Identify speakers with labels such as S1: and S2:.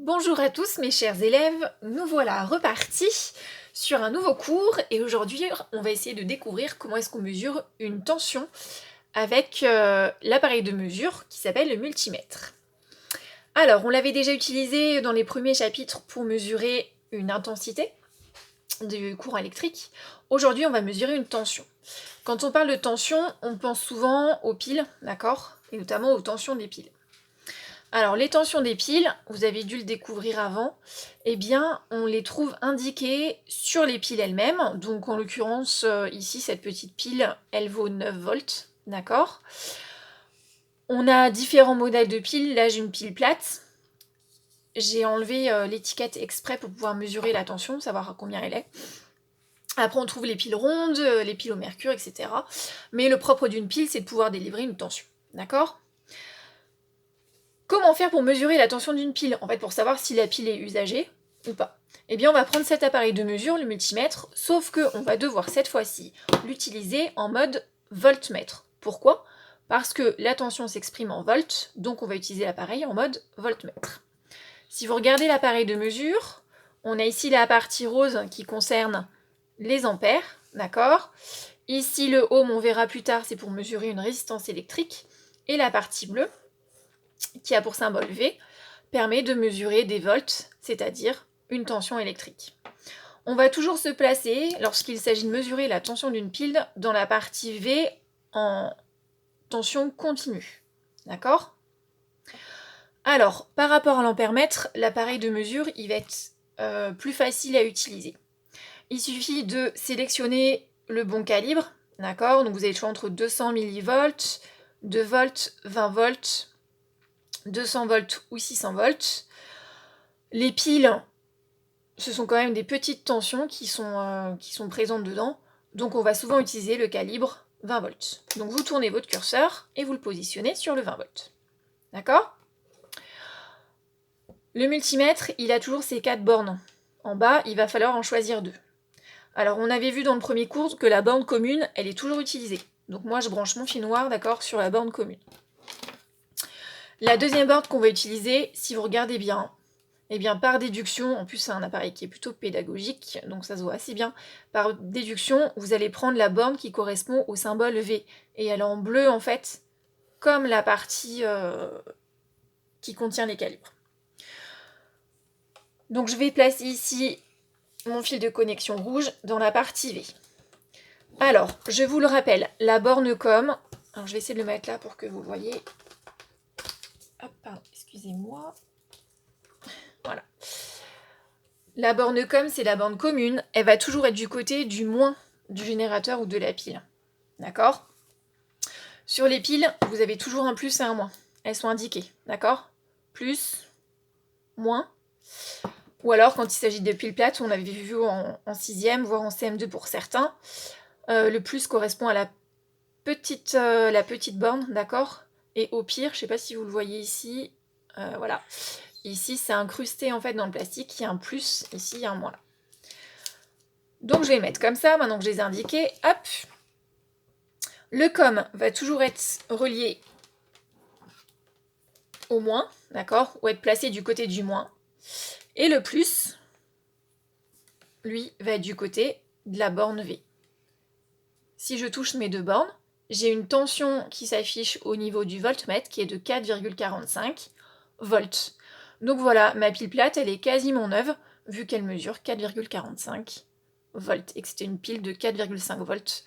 S1: Bonjour à tous mes chers élèves, nous voilà repartis sur un nouveau cours et aujourd'hui on va essayer de découvrir comment est-ce qu'on mesure une tension avec l'appareil de mesure qui s'appelle le multimètre. Alors on l'avait déjà utilisé dans les premiers chapitres pour mesurer une intensité du courant électrique. Aujourd'hui on va mesurer une tension. Quand on parle de tension, on pense souvent aux piles, d'accord? Et notamment aux tensions des piles. Alors, les tensions des piles, vous avez dû le découvrir avant, eh bien, on les trouve indiquées sur les piles elles-mêmes. Donc, en l'occurrence, ici, cette petite pile, elle vaut 9 volts, d'accord? On a différents modèles de piles. Là, j'ai une pile plate. J'ai enlevé l'étiquette exprès pour pouvoir mesurer la tension, savoir à combien elle est. Après, on trouve les piles rondes, les piles au mercure, etc. Mais le propre d'une pile, c'est de pouvoir délivrer une tension, d'accord ? Comment faire pour mesurer la tension d'une pile? En fait, pour savoir si la pile est usagée ou pas. Eh bien, on va prendre cet appareil de mesure, le multimètre, sauf qu'on va devoir cette fois-ci l'utiliser en mode voltmètre. Pourquoi? Parce que la tension s'exprime en volts, donc on va utiliser l'appareil en mode voltmètre. Si vous regardez l'appareil de mesure, on a ici la partie rose qui concerne les ampères, d'accord? Ici, le ohm, on verra plus tard, c'est pour mesurer une résistance électrique. Et la partie bleue, qui a pour symbole V, permet de mesurer des volts, c'est-à-dire une tension électrique. On va toujours se placer, lorsqu'il s'agit de mesurer la tension d'une pile, dans la partie V en tension continue. D'accord? Alors, par rapport à l'ampèremètre, l'appareil de mesure, il va être plus facile à utiliser. Il suffit de sélectionner le bon calibre, d'accord? Donc vous avez le choix entre 200 mV, 2 volts, 20 volts, 200 volts ou 600 volts. Les piles, ce sont quand même des petites tensions qui sont présentes dedans, donc on va souvent utiliser le calibre 20 volts. Donc vous tournez votre curseur et vous le positionnez sur le 20 volts. D'accord? Le multimètre, il a toujours ses 4 bornes. En bas, il va falloir en choisir 2. Alors on avait vu dans le premier cours que la borne commune, elle est toujours utilisée. Donc moi je branche mon fil noir, d'accord, sur la borne commune. La deuxième borne qu'on va utiliser, si vous regardez bien, eh bien par déduction, en plus c'est un appareil qui est plutôt pédagogique, donc ça se voit assez bien, par déduction, vous allez prendre la borne qui correspond au symbole V, et elle est en bleu en fait, comme la partie qui contient les calibres. Donc je vais placer ici mon fil de connexion rouge dans la partie V. Alors, je vous le rappelle, la borne COM, alors je vais essayer de le mettre là pour que vous voyez. Hop, pardon, excusez-moi. Voilà. La borne COM, c'est la borne commune. Elle va toujours être du côté du moins du générateur ou de la pile. D'accord? Sur les piles, vous avez toujours un plus et un moins. Elles sont indiquées. D'accord? Plus, moins. Ou alors, quand il s'agit de piles plates, on avait vu en 6e, voire en CM2 pour certains, le plus correspond à la petite borne, d'accord? Et au pire, je ne sais pas si vous le voyez ici, voilà. Ici, c'est incrusté en fait dans le plastique, il y a un plus, ici, il y a un moins là. Donc je vais mettre comme ça, maintenant que je les ai indiqués, hop. Le COM va toujours être relié au moins, d'accord? Ou être placé du côté du moins. Et le plus, lui, va être du côté de la borne V. Si je touche mes deux bornes, j'ai une tension qui s'affiche au niveau du voltmètre qui est de 4,45 volts. Donc voilà, ma pile plate, elle est quasiment neuve, vu qu'elle mesure 4,45 volts, et que c'était une pile de 4,5 volts